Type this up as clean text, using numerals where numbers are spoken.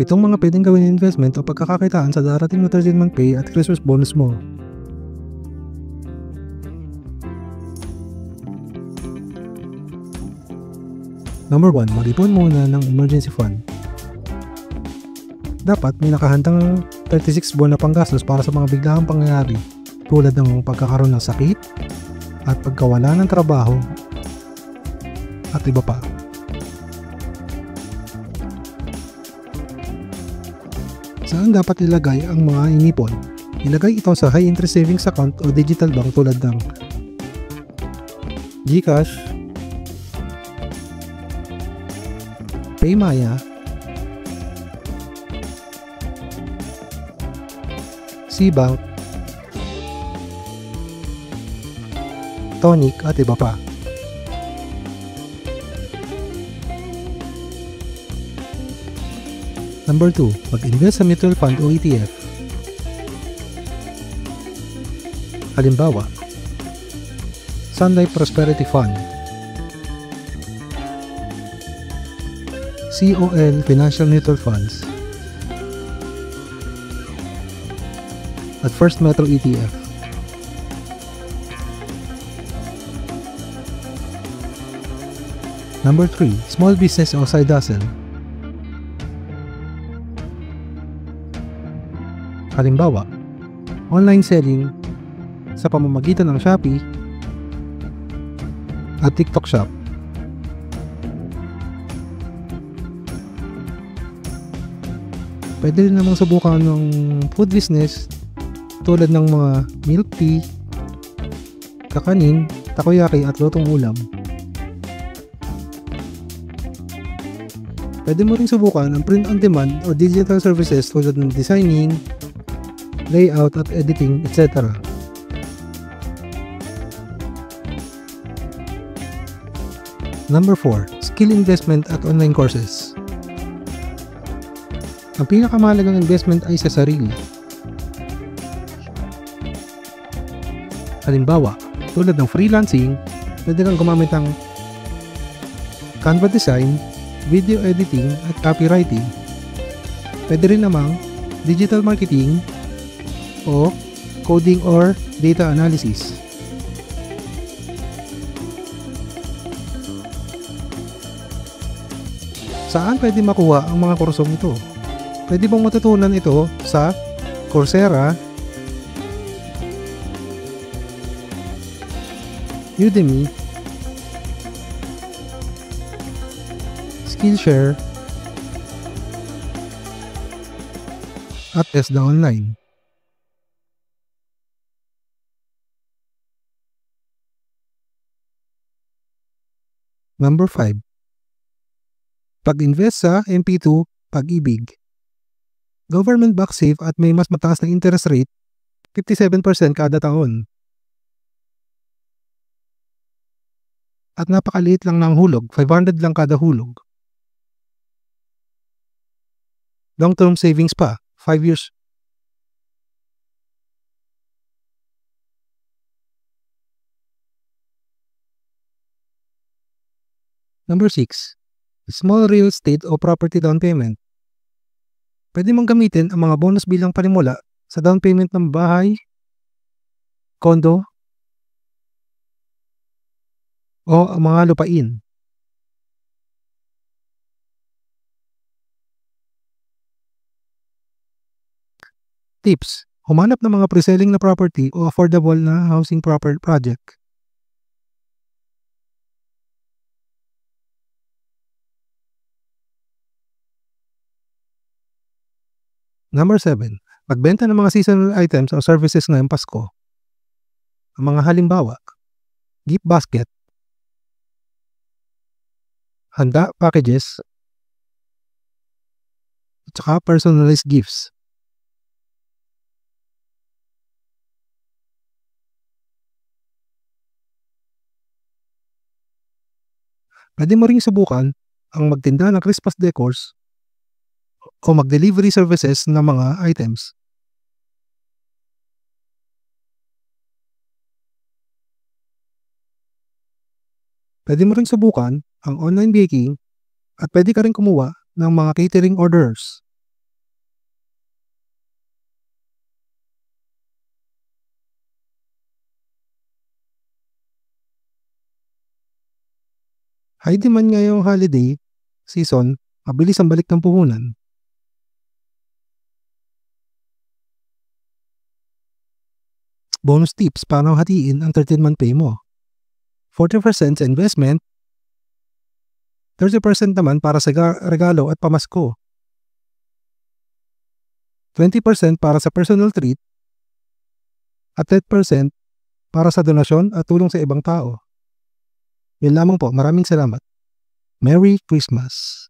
7 mga pwedeng gawin investment o pagkakakitaan sa darating na 13-month pay at Christmas bonus mo. Number 1, mag-ipon muna ng emergency fund. Dapat may nakahandang 36 buwan na panggastos para sa mga biglaang pangyayari tulad ng pagkakaroon ng sakit at pagkawala ng trabaho at iba pa. Saan dapat ilagay ang mga inipon? Ilagay ito sa high interest savings account o digital bank tulad ng GCash, Paymaya, Cbank, Tonic at iba pa. Number 2, mag-invest sa mutual fund o ETF. Halimbawa, Sun Life Prosperity Fund, COL Financial Mutual Funds, at First Metro ETF. Number 3, small business o side hustle. Halimbawa, online selling sa pamamagitan ng Shopee at TikTok Shop. Pwede rin namang subukan ng food business tulad ng mga milk tea, kakanin, takoyaki at lutong ulam. Pwede mo rin subukan ang print on demand o digital services tulad ng designing, layout at editing, etc. Number 4, skill investment at online courses. Ang pinakamahalagang investment ay sa sarili. Halimbawa, tulad ng freelancing, pwede kang gumamit ng Canva design, video editing at copywriting. Pwede rin namang digital marketing o coding or data analysis. Saan pwede makuha ang mga kursong ito? Pwede bang matutunan ito sa Coursera, Udemy, Skillshare, at TESDA Online. Number 5, pag-invest sa MP2 Pag-ibig. Government backed safe at may mas mataas na interest rate, 57% kada taon. At napakaliit lang ng hulog, 500 lang kada hulog. Long-term savings pa, 5 years. Number 6, small real estate o property down payment. Pwede mong gamitin ang mga bonus bilang panimula sa down payment ng bahay, condo, o ang mga lupain. Tips: humanap ng mga pre-selling na property o affordable na housing project. Number 7, magbenta ng mga seasonal items o services ngayong Pasko. Ang mga halimbawa, gift basket, handa packages, at saka personalized gifts. Pwede mo ring subukan ang magtinda ng Christmas decors o mag-delivery services ng mga items. Pwede mo ring subukan ang online baking at pwede ka rin kumuha ng mga catering orders. High demand ngayong holiday season, mabilis ang balik ng puhunan. Bonus tips paano hatiin ang 13-month pay mo. 40% sa investment, 30% naman para sa regalo at pamasko. 20% para sa personal treat at 10% para sa donasyon at tulong sa ibang tao. Yun lamang po, maraming salamat. Merry Christmas!